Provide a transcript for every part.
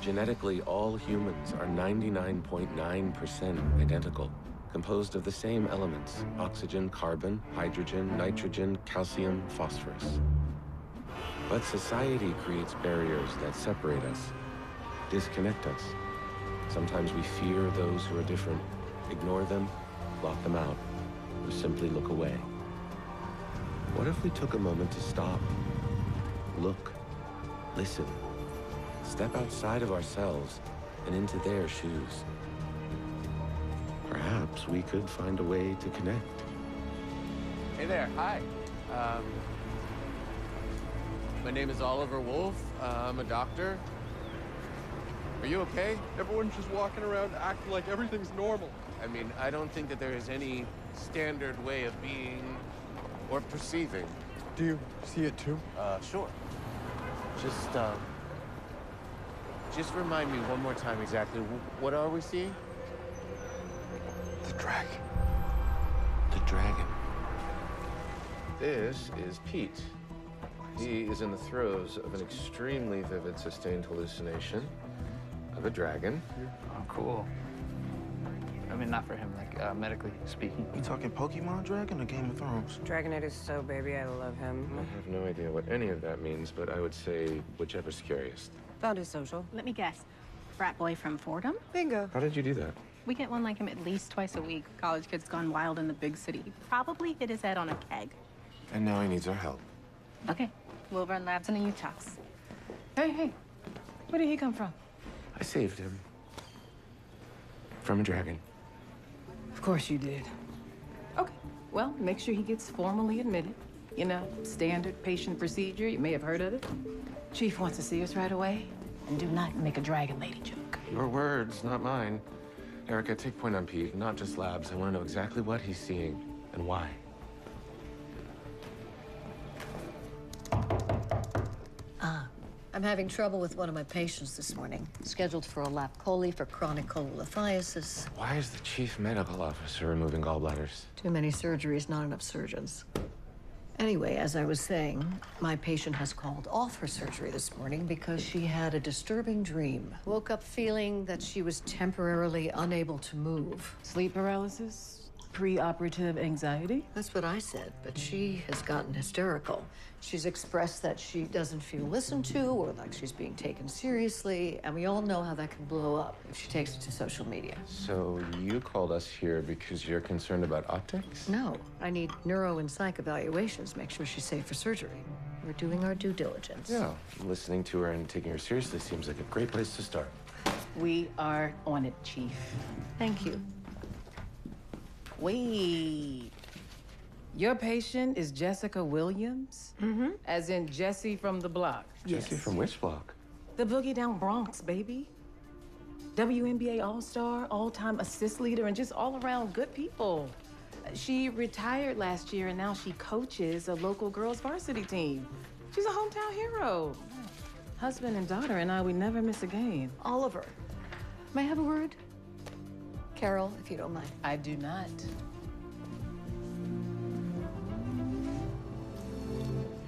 Genetically, all humans are 99.9% identical, composed of the same elements: oxygen, carbon, hydrogen, nitrogen, calcium, phosphorus. But society creates barriers that separate us, disconnect us. Sometimes we fear those who are different, ignore them, block them out, or simply look away. What if we took a moment to stop, look, listen, step outside of ourselves and into their shoes? Perhaps we could find a way to connect. Hey there, hi. My name is Oliver Wolf. I'm a doctor. Are you okay? Everyone's just walking around acting like everything's normal. I mean, I don't think that there is any standard way of being or perceiving. Do you see it too? Sure. Just remind me one more time exactly, what are we seeing? The dragon. The dragon. This is Pete. He is in the throes of an extremely vivid, sustained hallucination of a dragon. Oh, cool. I mean, not for him, like, medically speaking. You talking Pokemon Dragon or Game of Thrones? Dragonite is so baby, I love him. I have no idea what any of that means, but I would say whichever's scariest. Found his social. Let me guess. Frat boy from Fordham? Bingo. How did you do that? We get one like him at least twice a week. College kid's gone wild in the big city. He probably hit his head on a keg. And now he needs our help. Okay, we'll run labs and a U-Tox. Hey, where did he come from? I saved him. From a dragon. Of course you did. Okay, well, make sure he gets formally admitted. You know, standard patient procedure. You may have heard of it. Chief wants to see us right away. And do not make a dragon lady joke. Your words, not mine. Ericka, take point on Pete, not just labs. I want to know exactly what he's seeing and why. I'm having trouble with one of my patients this morning. Scheduled for a lap chole for chronic cholelithiasis. Why is the chief medical officer removing gallbladders? Too many surgeries, not enough surgeons. Anyway, as I was saying, my patient has called off her surgery this morning because she had a disturbing dream. Woke up feeling that she was temporarily unable to move. Sleep paralysis? Pre-operative anxiety? That's what I said, but she has gotten hysterical. She's expressed that she doesn't feel listened to or like she's being taken seriously, and we all know how that can blow up if she takes it to social media. So you called us here because you're concerned about optics? No, I need neuro and psych evaluations, make sure she's safe for surgery. We're doing our due diligence. Yeah, listening to her and taking her seriously seems like a great place to start. We are on it, Chief. Thank you. Wait. Your patient is Jessica Williams? Mm-hmm. As in Jessie from the block? Jessie from which block? The Boogie Down Bronx, baby. WNBA All-Star, all-time assist leader, and just all-around good people. She retired last year, and now she coaches a local girls' varsity team. She's a hometown hero. Husband and daughter and I, we never miss a game. Oliver, may I have a word? Carol, if you don't mind. I do not.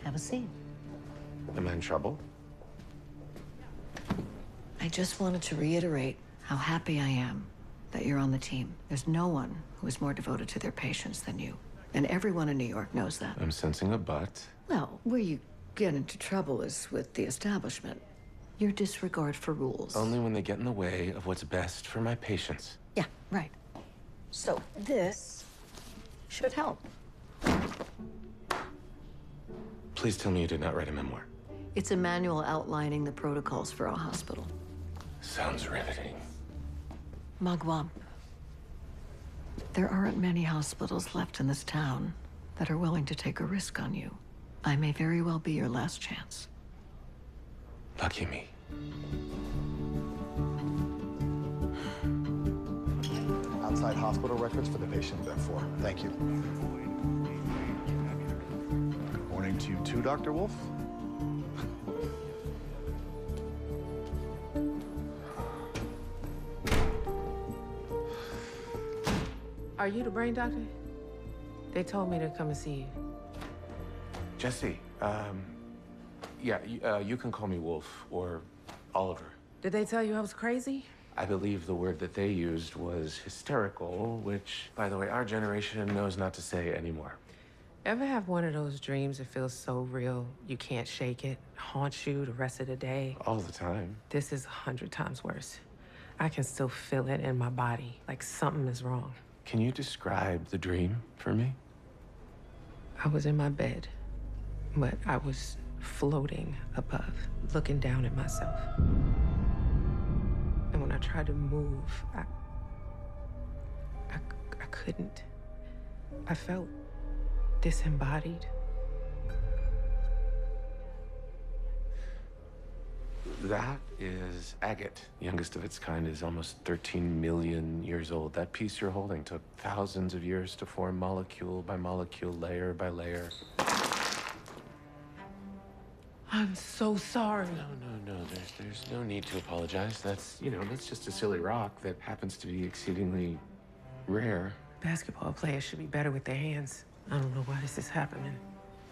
Have a seat. Am I in trouble? I just wanted to reiterate how happy I am that you're on the team. There's no one who is more devoted to their patients than you. And everyone in New York knows that. I'm sensing a but. Well, where you get into trouble is with the establishment. Your disregard for rules. Only when they get in the way of what's best for my patients. Yeah, right. So this should help. Please tell me you did not write a memoir. It's a manual outlining the protocols for our hospital. Sounds riveting. Magwam. There aren't many hospitals left in this town that are willing to take a risk on you. I may very well be your last chance. Lucky me. Outside hospital records for the patient, therefore. Thank you. Good morning to you too, Dr. Wolf. Are you the brain doctor? They told me to come and see you. Jesse, yeah, you can call me Wolf or Oliver. Did they tell you I was crazy? I believe the word that they used was hysterical, which, by the way, our generation knows not to say anymore. Ever have one of those dreams that feels so real you can't shake it, haunts you the rest of the day? All the time. This is 100 times worse. I can still feel it in my body, like something is wrong. Can you describe the dream for me? I was in my bed, but I was floating above, looking down at myself. And when I tried to move, I couldn't. I felt disembodied. That is agate. Youngest of its kind is almost 13 million years old. That piece you're holding took thousands of years to form molecule by molecule, layer by layer. I'm so sorry. No. There's no need to apologize. That's just a silly rock that happens to be exceedingly rare. Basketball players should be better with their hands. I don't know why this is happening.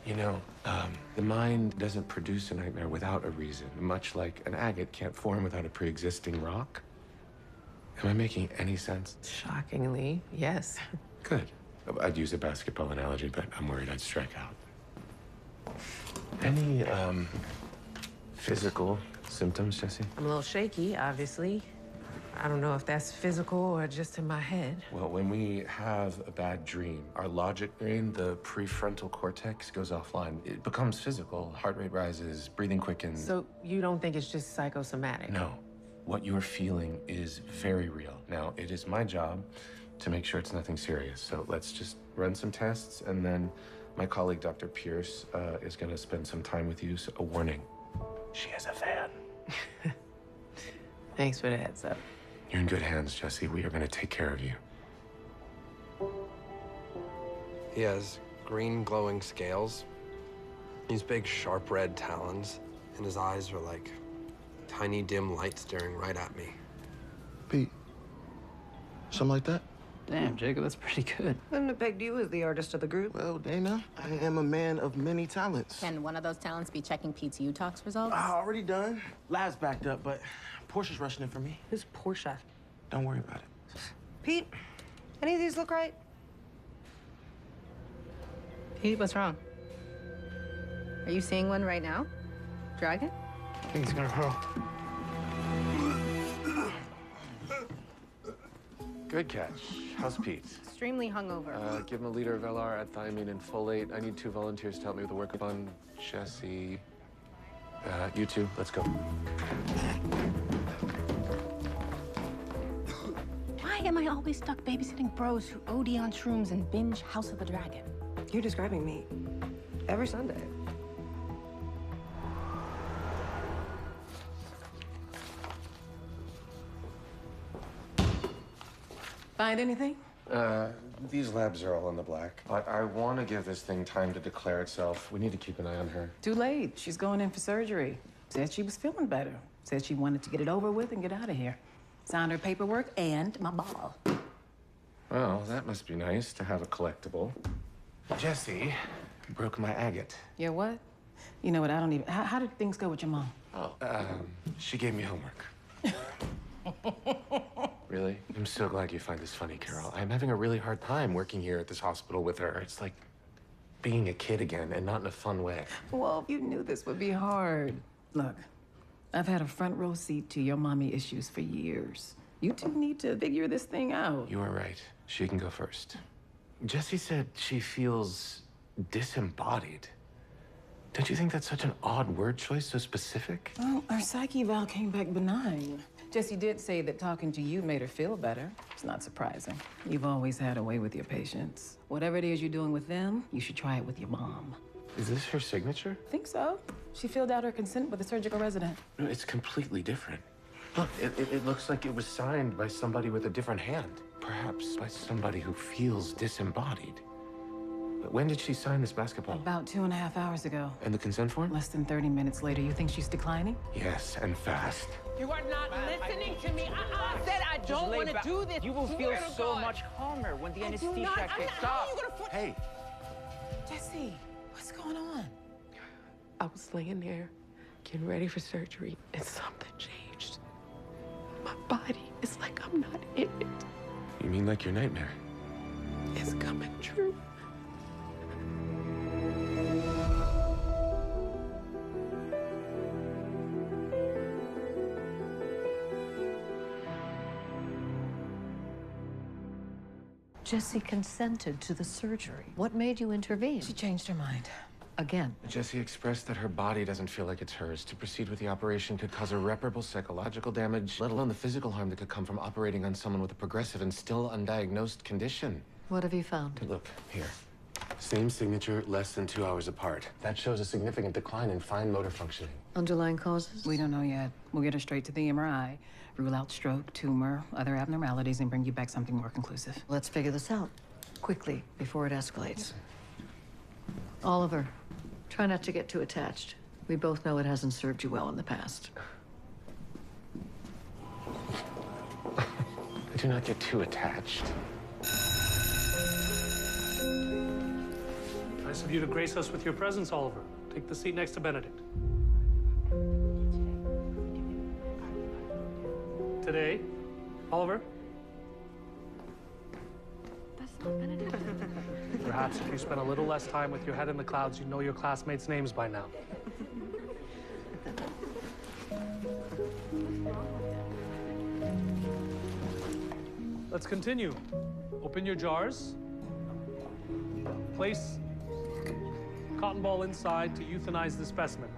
The mind doesn't produce a nightmare without a reason, much like an agate can't form without a pre-existing rock. Am I making any sense? Shockingly, yes. Good. I'd use a basketball analogy, but I'm worried I'd strike out. Any, physical symptoms, Jesse? I'm a little shaky, obviously. I don't know if that's physical or just in my head. Well, when we have a bad dream, our logic brain, the prefrontal cortex, goes offline. It becomes physical. Heart rate rises, breathing quickens. So you don't think it's just psychosomatic? No. What you're feeling is very real. Now, it is my job to make sure it's nothing serious. So let's just run some tests, and then my colleague, Dr. Pierce, is going to spend some time with you. So a warning. She is a fan. Thanks for the heads up. You're in good hands, Jesse. We are going to take care of you. He has green glowing scales. These big sharp red talons. And his eyes are like tiny dim lights staring right at me. Pete, something like that? Damn, Jacob, that's pretty good. Wouldn't have pegged you as the artist of the group. Well, Dana, I am a man of many talents. Can one of those talents be checking Pete's U-Tox results? Already done. Lab's backed up, but Portia's rushing in for me. Who's Portia? Don't worry about it. Pete, any of these look right? Pete, what's wrong? Are you seeing one right now? Dragon? I think it's gonna hurl. Good catch. How's Pete? Extremely hungover. Give him a liter of LR, add thiamine and folate. I need 2 volunteers to help me with the workup on Jesse. You two, let's go. Why am I always stuck babysitting bros who OD on shrooms and binge House of the Dragon? You're describing me every Sunday. Find anything? These labs are all in the black. I want to give this thing time to declare itself. We need to keep an eye on her. Too late. She's going in for surgery. Said she was feeling better. Said she wanted to get it over with and get out of here. Signed her paperwork and my ball. Well, that must be nice to have a collectible. Jesse broke my agate. Your what? You know what, I don't even... How did things go with your mom? Oh, she gave me homework. Really? I'm so glad you find this funny, Carol. I'm having a really hard time working here at this hospital with her. It's like being a kid again, and not in a fun way. Well, you knew this would be hard. Look, I've had a front row seat to your mommy issues for years. You two need to figure this thing out. You are right. She can go first. Jessie said she feels disembodied. Don't you think that's such an odd word choice, so specific? Well, her psyche eval came back benign. Jessie did say that talking to you made her feel better. It's not surprising. You've always had a way with your patients. Whatever it is you're doing with them, you should try it with your mom. Is this her signature? I think so. She filled out her consent with a surgical resident. No, it's completely different. Look, it looks like it was signed by somebody with a different hand. Perhaps by somebody who feels disembodied. But when did she sign this basketball? About 2.5 hours ago. And the consent form? Less than 30 minutes later. You think she's declining? Yes, and fast. You are not listening to me. I said I don't want to do this. You will feel so much calmer when the anesthesia kicks off. Hey. Jessie, what's going on? I was laying there, getting ready for surgery, and something changed. looking like your nightmare. It's coming true. Jessie consented to the surgery. What made you intervene? She changed her mind. Again. Jessie expressed that her body doesn't feel like it's hers. To proceed with the operation could cause irreparable psychological damage, let alone the physical harm that could come from operating on someone with a progressive and still undiagnosed condition. What have you found? Look, here. Same signature, less than 2 hours apart. That shows a significant decline in fine motor functioning. Underlying causes? We don't know yet. We'll get her straight to the MRI, rule out stroke, tumor, other abnormalities, and bring you back something more conclusive. Let's figure this out quickly before it escalates. Oliver, try not to get too attached. We both know it hasn't served you well in the past. I do not get too attached. Nice of you to grace us with your presence, Oliver. Take the seat next to Benedict. Today, Oliver? That's not Benedict. Perhaps if you spent a little less time with your head in the clouds, you'd know your classmates' names by now. Let's continue. Open your jars. Place cotton ball inside to euthanize the specimen.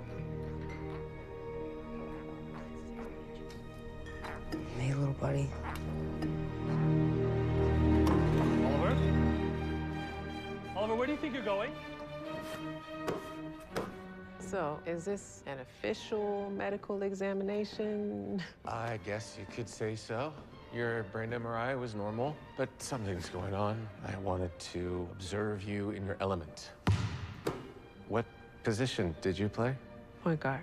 Hey, little buddy. Oliver? Oliver, where do you think you're going? So, is this an official medical examination? I guess you could say so. Your brain MRI was normal, but something's going on. I wanted to observe you in your element. What position did you play? Point guard.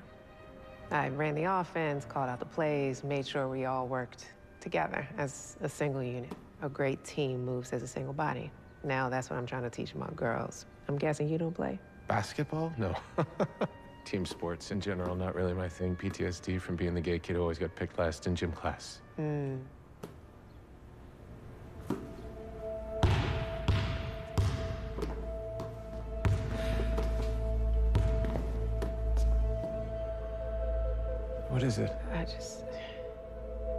I ran the offense, called out the plays, made sure we all worked together as a single unit. A great team moves as a single body. Now that's what I'm trying to teach my girls. I'm guessing you don't play? Basketball? No. Team sports in general, not really my thing. PTSD from being the gay kid who always got picked last in gym class. What is it? It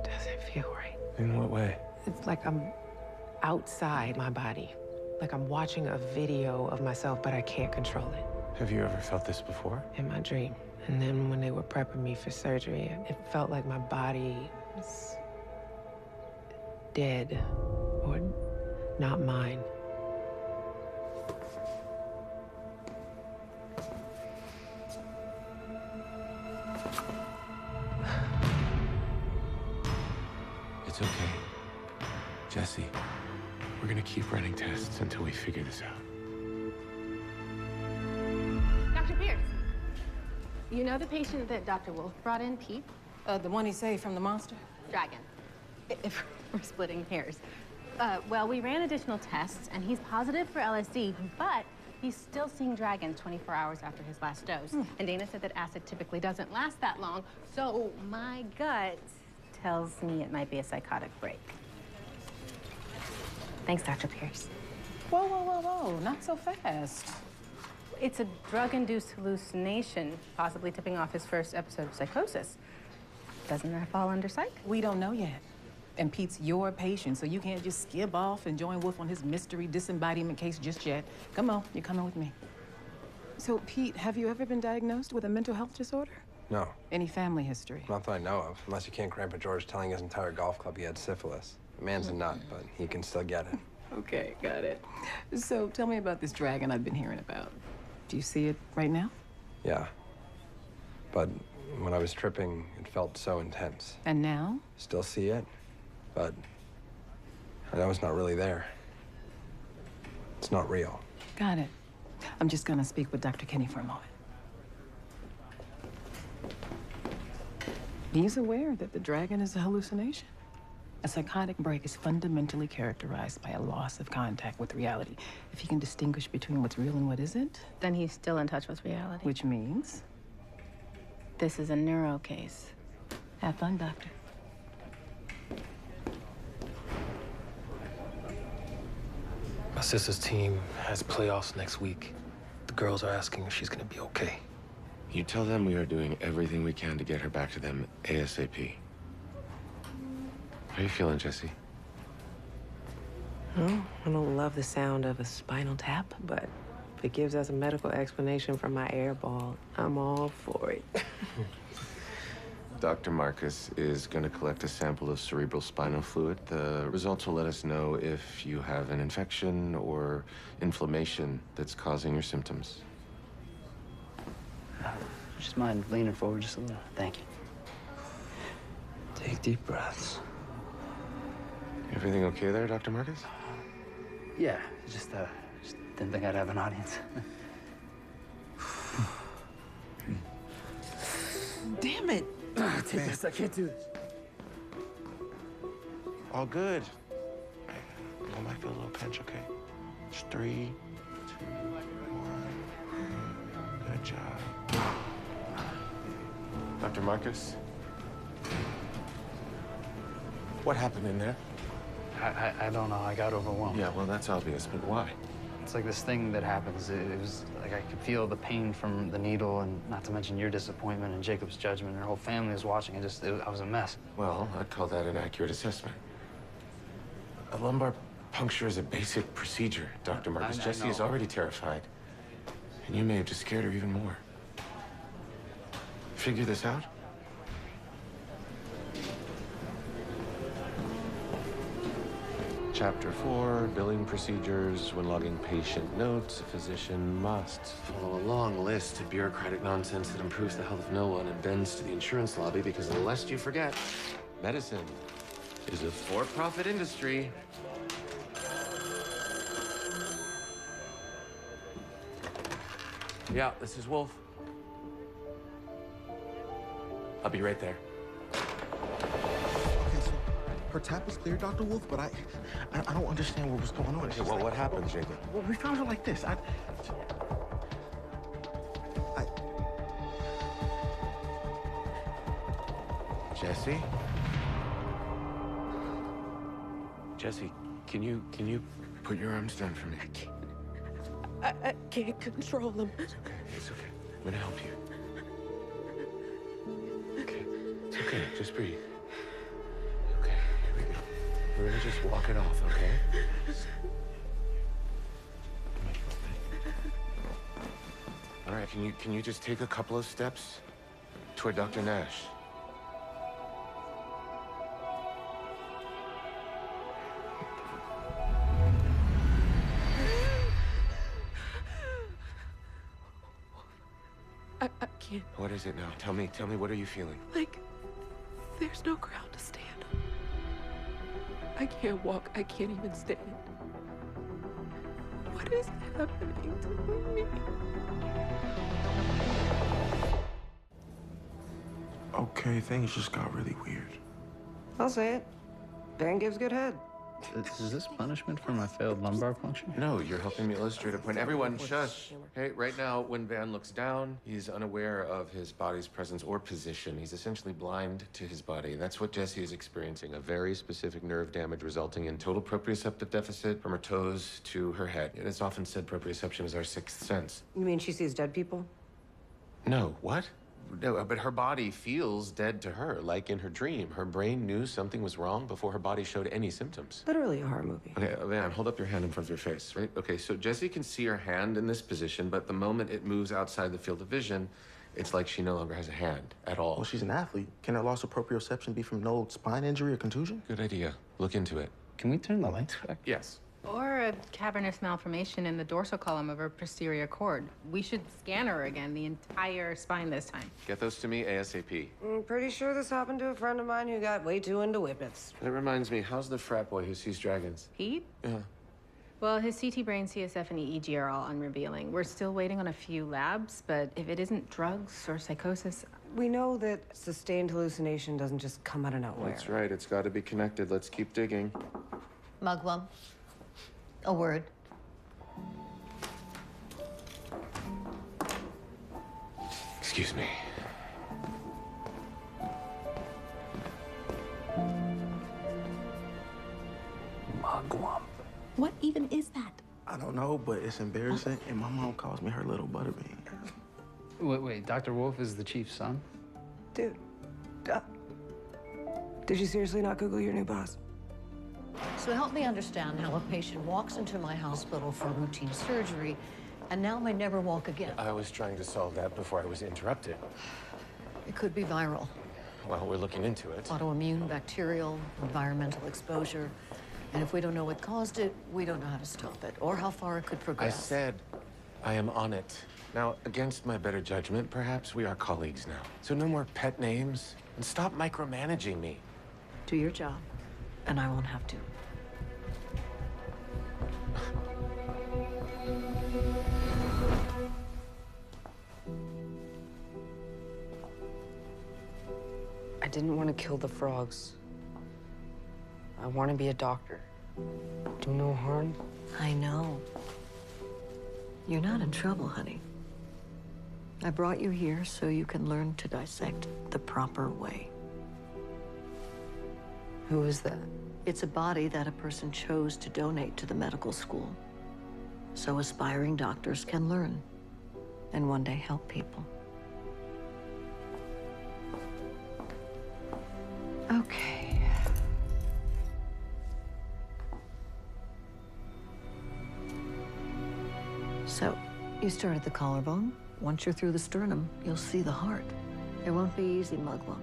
doesn't feel right. In what way? It's like I'm outside my body. Like I'm watching a video of myself, but I can't control it. Have you ever felt this before? In my dream. And then when they were prepping me for surgery, it felt like my body was dead or not mine. It's okay. Jessie, we're gonna keep running tests until we figure this out. Dr. Pierce, you know the patient that Dr. Wolf brought in, Pete? The one he saved from the monster? Dragon. If we're splitting hairs. Well, we ran additional tests, and he's positive for LSD, but he's still seeing Dragon 24 hours after his last dose. And Dana said that acid typically doesn't last that long, so my gut tells me it might be a psychotic break. Thanks, Dr. Pierce. Whoa, whoa, whoa, whoa, not so fast. It's a drug-induced hallucination, possibly tipping off his first episode of psychosis. Doesn't that fall under psych? We don't know yet. And Pete's your patient, so you can't just skip off and join Wolf on his mystery disembodiment case just yet. Come on, you're coming with me. So, Pete, have you ever been diagnosed with a mental health disorder? No. Any family history? Not that I know of, unless you can't Grandpa George telling his entire golf club he had syphilis. The man's a nut, but he can still get it. Okay, got it. So tell me about this dragon I've been hearing about. Do you see it right now? Yeah. But when I was tripping, it felt so intense. And now? Still see it, but I know it's not really there. It's not real. Got it. I'm just gonna speak with Dr. Kinney for a moment. He's aware that the dragon is a hallucination. A psychotic break is fundamentally characterized by a loss of contact with reality. If he can distinguish between what's real and what isn't, Then he's still in touch with reality. which means, This is a neuro case. have fun, doctor. sister's team has playoffs next week. The girls are asking if she's gonna be okay. You tell them we are doing everything we can to get her back to them ASAP. How are you feeling, Jesse? Well, I don't love the sound of a spinal tap, but if it gives us a medical explanation for my air ball, I'm all for it. Dr. Marcus is going to collect a sample of cerebral spinal fluid. The results will let us know if you have an infection or inflammation that's causing your symptoms. Just mind leaning forward just a little. Thank you. Take deep breaths. Everything okay there, Dr. Marcus? Yeah, just didn't think I'd have an audience. Damn it! Take this, I can't do this. All good. I might feel a little pinch, okay? Just 3, 2, 1. Good job. Dr. Marcus? What happened in there? I don't know. I got overwhelmed. Yeah, well, that's obvious, but why? It's like this thing that happens. It was like I could feel the pain from the needle, and not to mention your disappointment and Jacob's judgment. And her whole family was watching. I was a mess. Well, I'd call that an accurate assessment. A lumbar puncture is a basic procedure, Dr. Marcus. Jessie is already terrified. And you may have just scared her even more. Figure this out? Chapter 4, billing procedures. When logging patient notes, a physician must follow a long list of bureaucratic nonsense that improves the health of no one and bends to the insurance lobby, because lest you forget, medicine is a for-profit industry. Yeah, this is Wolf. I'll be right there. Okay, so her tap is clear, Dr. Wolf, but I don't understand what was going on. Okay, well, what happened, Jacob? Well, we found her like this. Jesse? Jesse, can you put your arms down for me? I can't control them. It's okay. I'm gonna help you. Okay, it's okay. Just breathe. Okay, here we go. We're gonna just walk it off, okay? All right, can you just take a couple of steps toward Dr. Nash? I can't. What is it now? Tell me, what are you feeling? Like, there's no ground to stand on. I can't walk. I can't even stand. What is happening to me? Okay, things just got really weird. I'll say it. Van gives good head. Is this punishment for my failed lumbar puncture? No, you're helping me illustrate a point. Everyone, shush. Okay, right now, when Van looks down, he's unaware of his body's presence or position. He's essentially blind to his body. That's what Jessie is experiencing, a very specific nerve damage resulting in total proprioceptive deficit from her toes to her head. It is often said proprioception is our sixth sense. You mean she sees dead people? No, what? No, but her body feels dead to her, like in her dream. Her brain knew something was wrong before her body showed any symptoms. Literally a horror movie. Okay, Van, hold up your hand in front of your face, right? Okay, so Jessie can see her hand in this position, but the moment it moves outside the field of vision, it's like she no longer has a hand at all. Well, she's an athlete. Can her loss of proprioception be from no spine injury or contusion? Good idea. Look into it. Can we turn the lights back? Yes. Or a cavernous malformation in the dorsal column of her posterior cord. We should scan her again, the entire spine this time. Get those to me ASAP. I'm pretty sure this happened to a friend of mine who got way too into whippets. That reminds me, how's the frat boy who sees dragons? Pete? Yeah. Well, his CT brain, CSF, and EEG are all unrevealing. We're still waiting on a few labs, but if it isn't drugs or psychosis... We know that sustained hallucination doesn't just come out of nowhere. That's right. It's got to be connected. Let's keep digging. Mugwump. A word. Excuse me. Mugwump. What even is that? I don't know, but it's embarrassing, and my mom calls me her little butterbean. Wait, Dr. Wolf is the chief's son? Dude, did you seriously not Google your new boss? So help me understand how a patient walks into my hospital for routine surgery and now may never walk again. I was trying to solve that before I was interrupted. It could be viral. Well, we're looking into it. Autoimmune, bacterial, environmental exposure. And if we don't know what caused it, we don't know how to stop it or how far it could I progress. said I am on it. Now, against my better judgment, perhaps we are colleagues now. So no more pet names and stop micromanaging me. Do your job, and I won't have to. I didn't want to kill the frogs. I want to be a doctor. Do no harm. I know. You're not in trouble, honey. I brought you here so you can learn to dissect the proper way. Who is that? It's a body that a person chose to donate to the medical school, so aspiring doctors can learn and one day help people. Okay. So, you start at the collarbone. Once you're through the sternum, you'll see the heart. It won't be easy, Mugwump.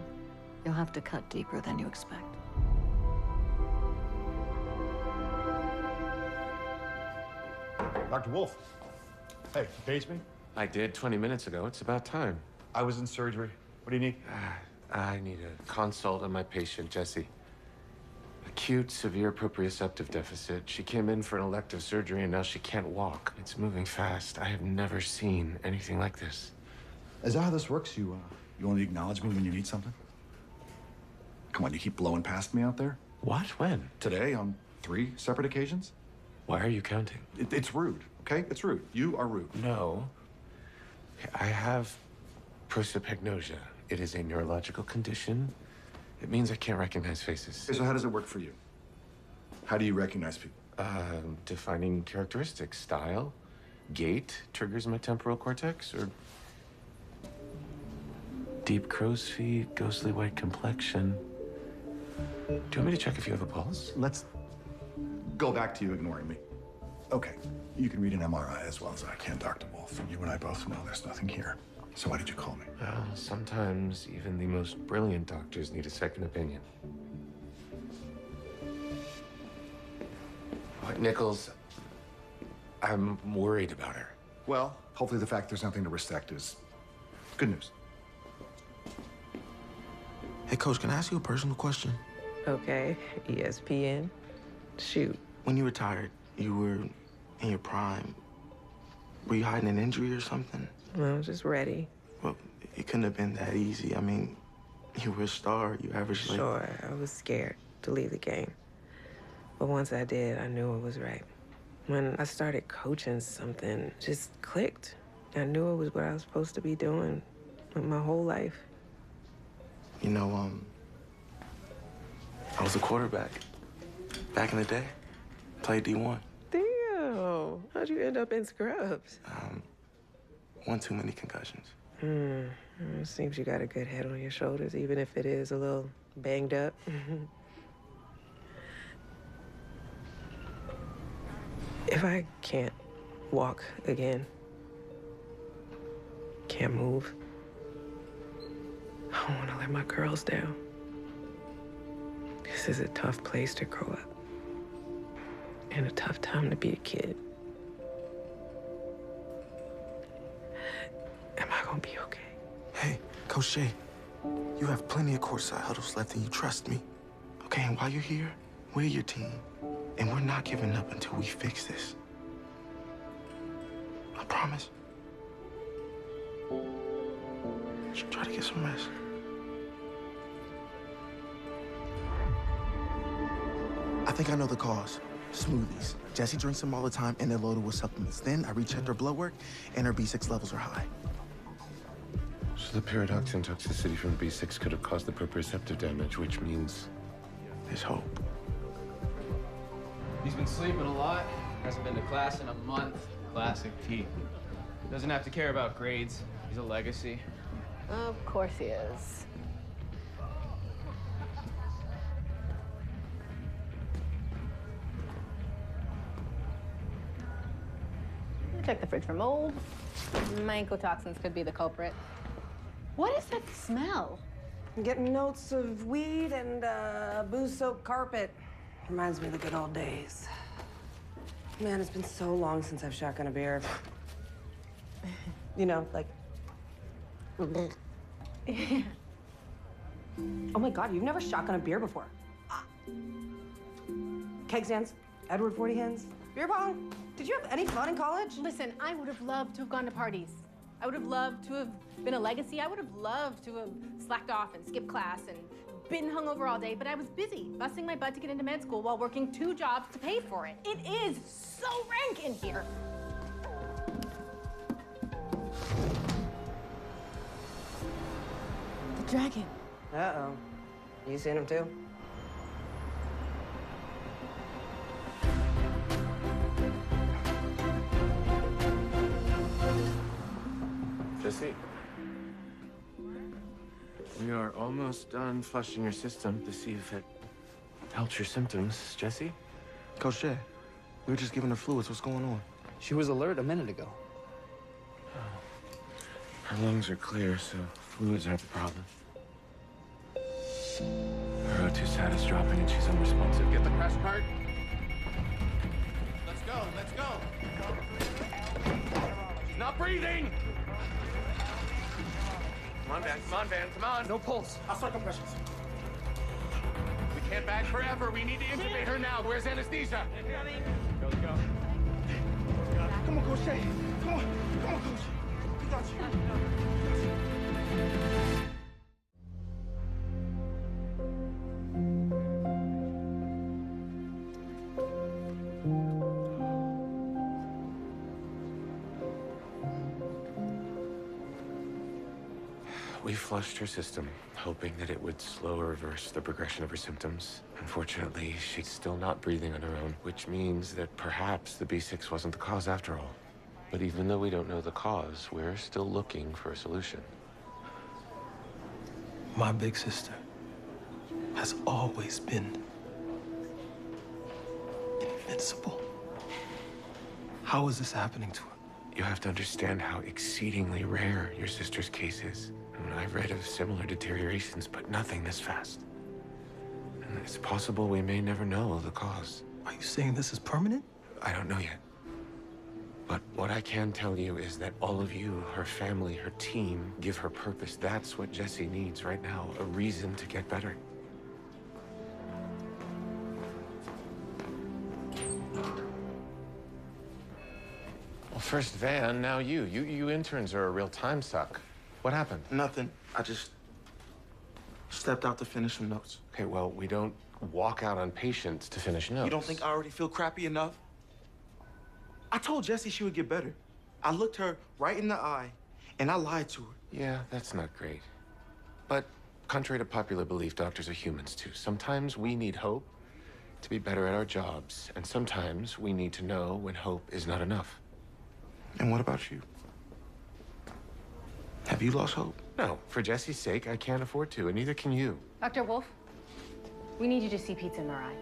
You'll have to cut deeper than you expect. Dr. Wolf. Hey, you paged me? I did 20 minutes ago. It's about time. I was in surgery. What do you need? I need a consult on my patient, Jessie. Acute severe proprioceptive deficit. She came in for an elective surgery and now she can't walk. It's moving fast. I have never seen anything like this. Is that how this works? You only acknowledge me when you need something? Come on, you keep blowing past me out there? What? When? Today, on 3 separate occasions? Why are you counting? It's rude, okay? It's rude. You are rude. No. I have prosopagnosia. It is a neurological condition. It means I can't recognize faces. Okay, so how does it work for you? How do you recognize people? Defining characteristics. Style, gait triggers my temporal cortex, or deep crow's feet, ghostly white complexion. Do you want me to check if you have a pulse? Let's go back to you ignoring me. Okay, you can read an MRI as well as I can, Dr. Wolf, and you and I both know there's nothing here. So why did you call me? Well, sometimes even the most brilliant doctors need a second opinion. Nichols, I'm worried about her. Well, hopefully the fact there's nothing to resect is good news. Hey, Coach, can I ask you a personal question? Okay, ESPN. Shoot. When you retired, you were in your prime. Were you hiding an injury or something? I was just ready. Well, it couldn't have been that easy. I mean, you were a star. You averaged like... Sure, I was scared to leave the game. But once I did, I knew it was right. When I started coaching, something just clicked. I knew it was what I was supposed to be doing with my whole life. You know, I was a quarterback back in the day. Played D1. Damn, how'd you end up in scrubs? One too many concussions. It seems you got a good head on your shoulders, even if it is a little banged up. If I can't walk again, can't move, I don't want to let my girls down. This is a tough place to grow up and a tough time to be a kid. Am I gonna be okay? Hey, Coach Shay, you have plenty of courtside huddles left and you trust me. Okay, and while you're here, we're your team. And we're not giving up until we fix this. I promise. Just try to get some rest. I think I know the cause. Smoothies. Jessie drinks them all the time and they're loaded with supplements. Then I rechecked her blood work and her B6 levels are high. So the paradoxin toxicity from B6 could have caused the proprioceptive damage, which means there's hope. He's been sleeping a lot. Hasn't been to class in a month. Classic T. Doesn't have to care about grades. He's a legacy. Of course he is. Check the fridge for mold. Mycotoxins could be the culprit. What is that smell? I'm getting notes of weed and booze-soaked carpet. Reminds me of the good old days. Man, it's been so long since I've shotgun a beer. You know, like... Oh my God, you've never shotgun a beer before. Keg stands, Edward 40 hands, beer pong. Did you have any fun in college? Listen, I would have loved to have gone to parties. I would have loved to have been a legacy. I would have loved to have slacked off and skipped class and been hungover all day, but I was busy busting my butt to get into med school while working 2 jobs to pay for it. It is so rank in here. The dragon. Uh-oh. You seen him too? Jesse, we are almost done flushing your system to see if it helps your symptoms. Jesse? Coach Jay, we were just giving her fluids. What's going on? She was alert a minute ago. Her lungs are clear, so fluids aren't the problem. Her O2 status dropping and she's unresponsive. Get the crash cart. Let's go, let's go. She's not breathing. Come on, Van, come on, Van, come on. No pulse. I'll start compressions. We can't bag forever. We need to intubate her now. Where's anesthesia? Go, let's go. Come on, Coach Jay. Come on, Coach. We got you. We flushed her system, hoping that it would slow or reverse the progression of her symptoms. Unfortunately, she's still not breathing on her own, which means that perhaps the B6 wasn't the cause after all. But even though we don't know the cause, we're still looking for a solution. My big sister has always been invincible. How is this happening to her? You have to understand how exceedingly rare your sister's case is. I've read of similar deteriorations, but nothing this fast. And it's possible we may never know the cause. Are you saying this is permanent? I don't know yet. But what I can tell you is that all of you, her family, her team, give her purpose. That's what Jesse needs right now, a reason to get better. Well, first Van, now you. You interns are a real time suck. What happened? Nothing. I just stepped out to finish some notes. Okay, well, we don't walk out on patients to finish notes. You don't think I already feel crappy enough? I told Jessie she would get better. I looked her right in the eye, and I lied to her. Yeah, that's not great. But contrary to popular belief, doctors are humans too. Sometimes we need hope to be better at our jobs, and sometimes we need to know when hope is not enough. And what about you? Have you lost hope? No, for Jesse's sake, I can't afford to, and neither can you. Dr. Wolf, we need you to see Pete's MRI.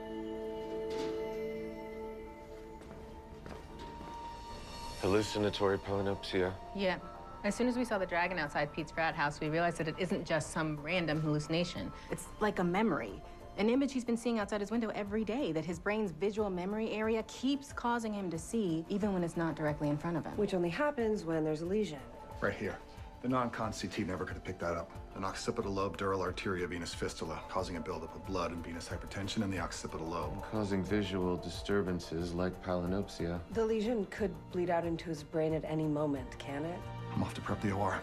Hallucinatory palinopsia. Yeah. As soon as we saw the dragon outside Pete's frat house, we realized that it isn't just some random hallucination. It's like a memory. An image he's been seeing outside his window every day that his brain's visual memory area keeps causing him to see, even when it's not directly in front of him. Which only happens when there's a lesion. Right here. The non-con CT never could have picked that up. An occipital lobe dural arteria venous fistula, causing a buildup of blood and venous hypertension in the occipital lobe. Causing visual disturbances like palinopsia. The lesion could bleed out into his brain at any moment, can it? I'm off to prep the OR.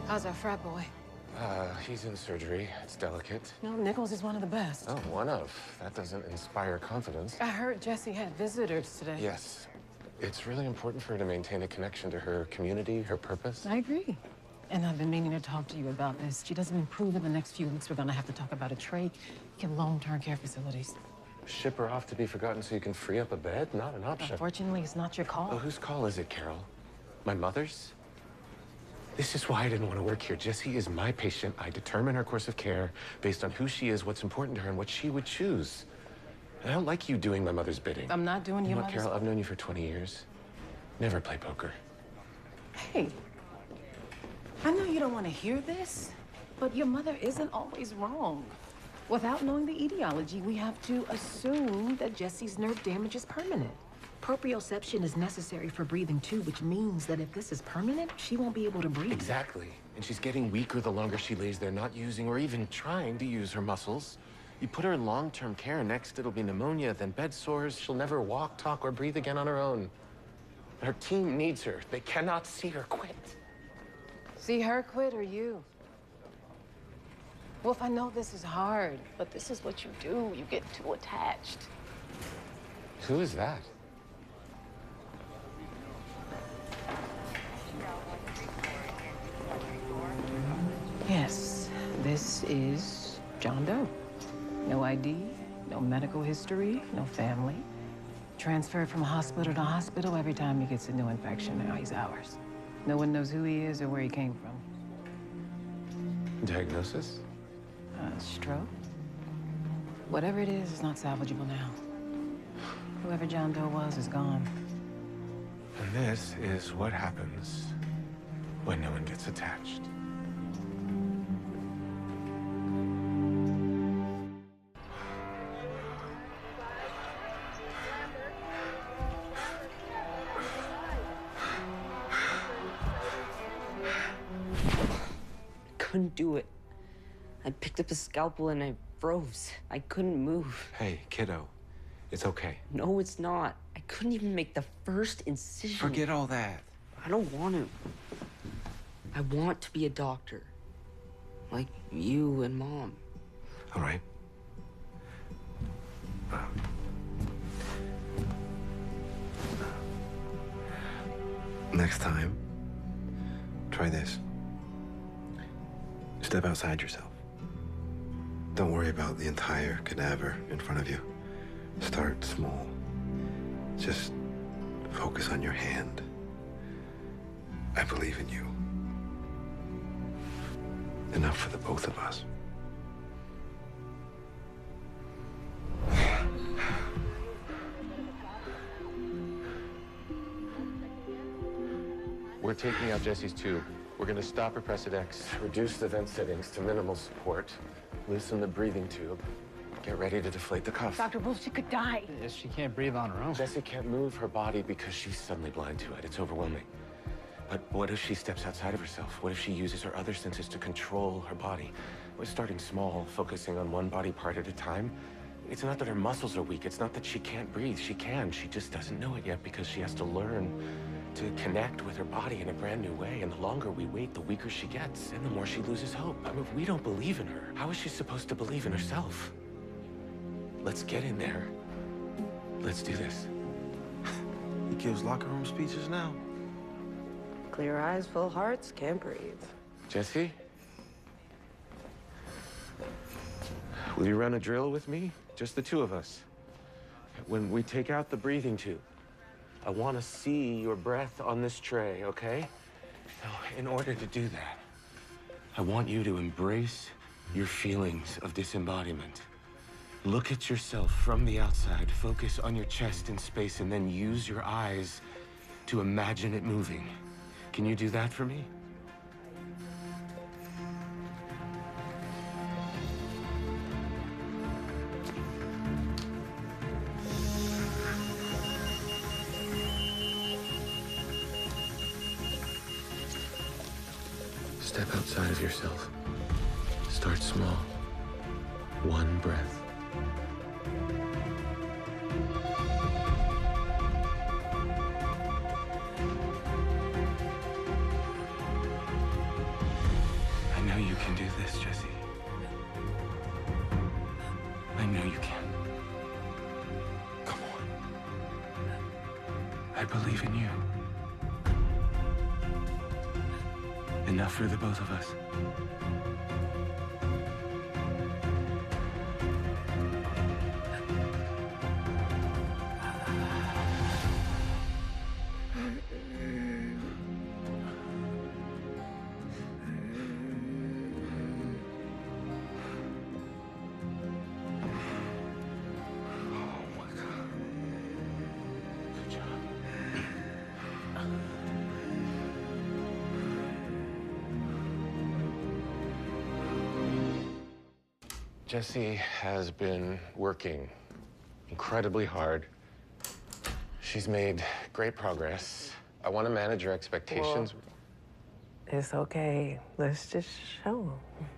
How's our frat boy? He's in surgery. It's delicate. No, Nichols is one of the best. Oh, one of. That doesn't inspire confidence. I heard Jessie had visitors today. Yes. It's really important for her to maintain a connection to her community, her purpose. I agree. And I've been meaning to talk to you about this. She doesn't improve in the next few weeks. We're gonna have to talk about a trach in long-term care facilities. Ship her off to be forgotten so you can free up a bed? Not an option. Unfortunately, it's not your call. Oh, whose call is it, Carol? My mother's? This is why I didn't want to work here. Jessie is my patient. I determine her course of care based on who she is, what's important to her, and what she would choose. I don't like you doing my mother's bidding. I'm not doing your Look, mother's... Carol, I've known you for 20 years. Never play poker. Hey, I know you don't want to hear this, but your mother isn't always wrong. Without knowing the etiology, we have to assume that Jessie's nerve damage is permanent. Proprioception is necessary for breathing too, which means that if this is permanent, she won't be able to breathe. Exactly. And she's getting weaker the longer she lays there, not using or even trying to use her muscles. You put her in long-term care, next it'll be pneumonia, then bed sores. She'll never walk, talk, or breathe again on her own. Her team needs her. They cannot see her quit. See her quit or you? Wolf, I know this is hard, but this is what you do. You get too attached. Who is that? Yes, this is John Doe. No ID, no medical history, no family. Transferred from hospital to hospital every time he gets a new infection. Now he's ours. No one knows who he is or where he came from. Diagnosis? Stroke. Whatever it is, it's not salvageable now. Whoever John Doe was is gone. And this is what happens when no one gets attached. Couldn't do it. I picked up a scalpel and I froze. I couldn't move. Hey, kiddo, it's okay. No, it's not. I couldn't even make the first incision. Forget all that. I don't want to. I want to be a doctor. Like you and Mom. All right. Next time, try this. Step outside yourself. Don't worry about the entire cadaver in front of you. Start small. Just focus on your hand. I believe in you. Enough for the both of us. We're taking out Jessie's tube. We're gonna stop her Presidex, reduce the vent settings to minimal support, loosen the breathing tube, get ready to deflate the cuff. Dr. Wolf, she could die. She can't breathe on her own. Jessie can't move her body because she's suddenly blind to it. It's overwhelming. But what if she steps outside of herself? What if she uses her other senses to control her body? We're starting small, focusing on one body part at a time. It's not that her muscles are weak. It's not that she can't breathe. She can. She just doesn't know it yet because she has to learn to connect with her body in a brand new way. And the longer we wait, the weaker she gets, and the more she loses hope. I mean, if we don't believe in her, how is she supposed to believe in herself? Let's get in there. Let's do this. He gives locker room speeches now. Clear eyes, full hearts, can't breathe. Jessie? Will you run a drill with me? Just the two of us. When we take out the breathing tube, I want to see your breath on this tray, okay? So in order to do that, I want you to embrace your feelings of disembodiment. Look at yourself from the outside, focus on your chest in space, and then use your eyes to imagine it moving. Can you do that for me? Step outside of yourself. Start small. One breath. I know you can do this, Jessie. I know you can. Come on. I believe in you. Enough for the both of us. Jessie has been working incredibly hard. She's made great progress. I want to manage her expectations. Well, it's okay. Let's just show them.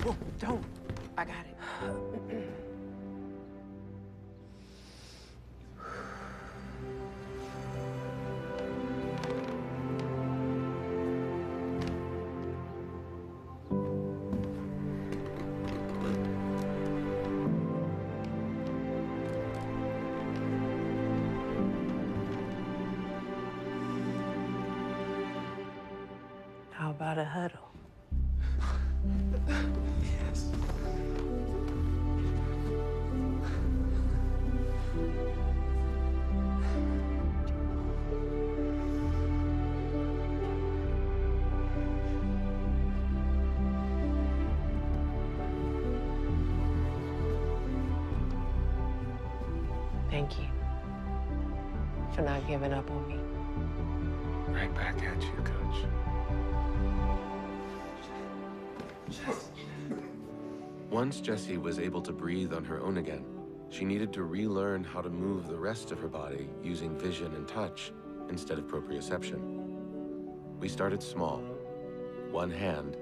Whoa, don't. I got it. How about a huddle? Yes. Thank you for not giving up on me. Right back at you, Coach. Once Jessie was able to breathe on her own again, she needed to relearn how to move the rest of her body using vision and touch instead of proprioception. We started small, one hand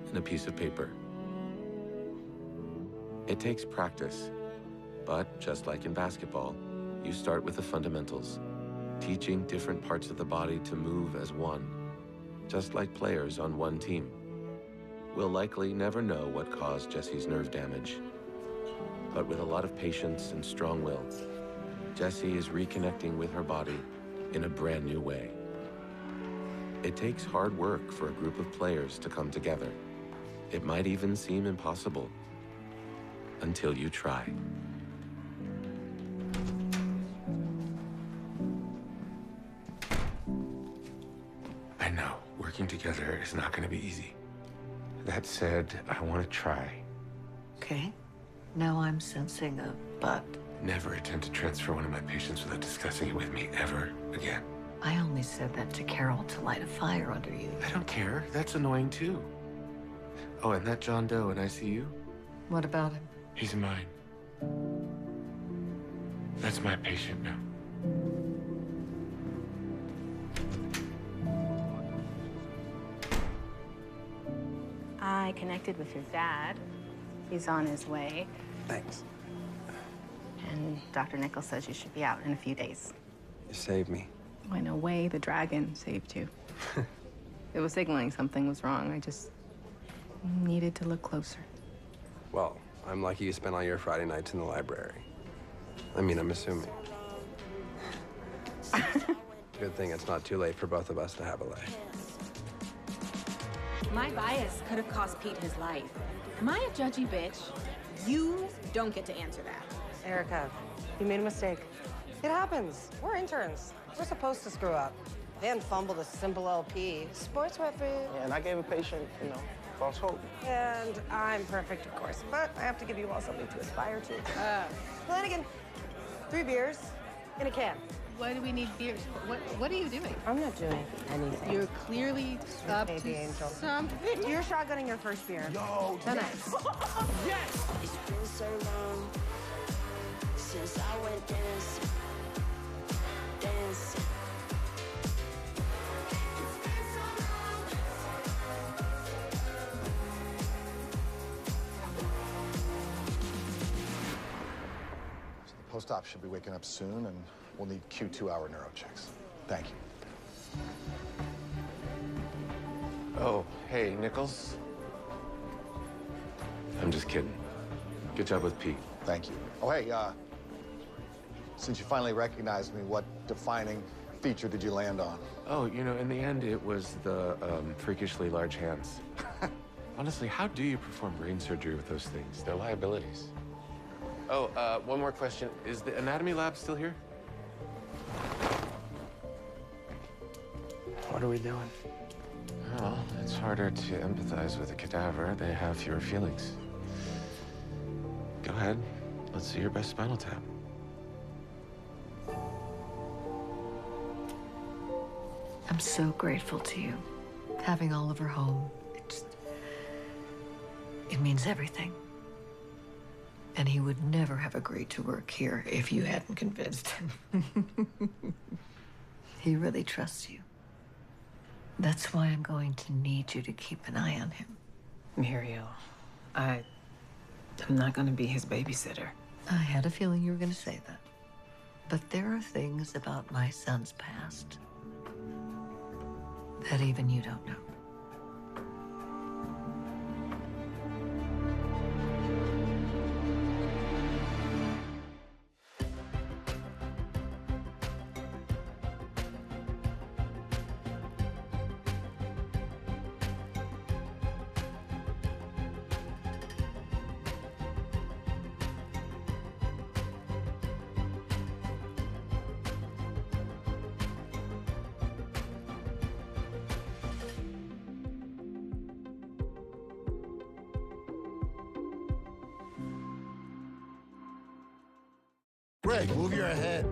and a piece of paper. It takes practice, but just like in basketball, you start with the fundamentals, teaching different parts of the body to move as one, just like players on one team. We'll likely never know what caused Jessie's nerve damage. But with a lot of patience and strong will, Jessie is reconnecting with her body in a brand new way. It takes hard work for a group of players to come together. It might even seem impossible until you try. I know, working together is not going to be easy. That said, I want to try. Okay. Now I'm sensing a but. Never attempt to transfer one of my patients without discussing it with me ever again. I only said that to Carol to light a fire under you. I don't care. That's annoying too. Oh, and that John Doe in ICU? What about him? He's mine. That's my patient now. I connected with your dad. He's on his way. Thanks. And Dr. Nichols says you should be out in a few days. You saved me. In a way, the dragon saved you. It was signaling something was wrong. I just needed to look closer. Well, I'm lucky you spent all your Friday nights in the library. I mean, I'm assuming. Good thing it's not too late for both of us to have a life. My bias could have cost Pete his life. Am I a judgy bitch? You don't get to answer that. Ericka, you made a mistake. It happens. We're interns. We're supposed to screw up. Van fumbled a simple LP. Sports reference. Yeah, and I gave a patient, false hope. And I'm perfect, of course, but I have to give you all something to aspire to. Flanagan, 3 beers in a can. Why do we need beers? What are you doing? I'm not doing anything. You're clearly up to angel. something. You're shotgunning your first beer. Yo, Tonight. yes! It's been so long since I went dancing, dancing. Post-op should be waking up soon, and we'll need Q2-hour neuro checks. Thank you. Oh, hey, Nichols. I'm just kidding. Good job with Pete. Thank you. Oh, hey, since you finally recognized me, what defining feature did you land on? Oh, you know, in the end, it was the freakishly large hands. Honestly, how do you perform brain surgery with those things? They're liabilities. Oh, one more question. Is the anatomy lab still here? What are we doing? Well, it's harder to empathize with a cadaver. They have fewer feelings. Go ahead. Let's see your best Spinal Tap. I'm so grateful to you. Having Oliver home, it means everything. And he would never have agreed to work here if you hadn't convinced him. He really trusts you. That's why I'm going to need you to keep an eye on him. Muriel, I'm not gonna be his babysitter. I had a feeling you were going to say that. But there are things about my son's past that even you don't know. Greg, move your head.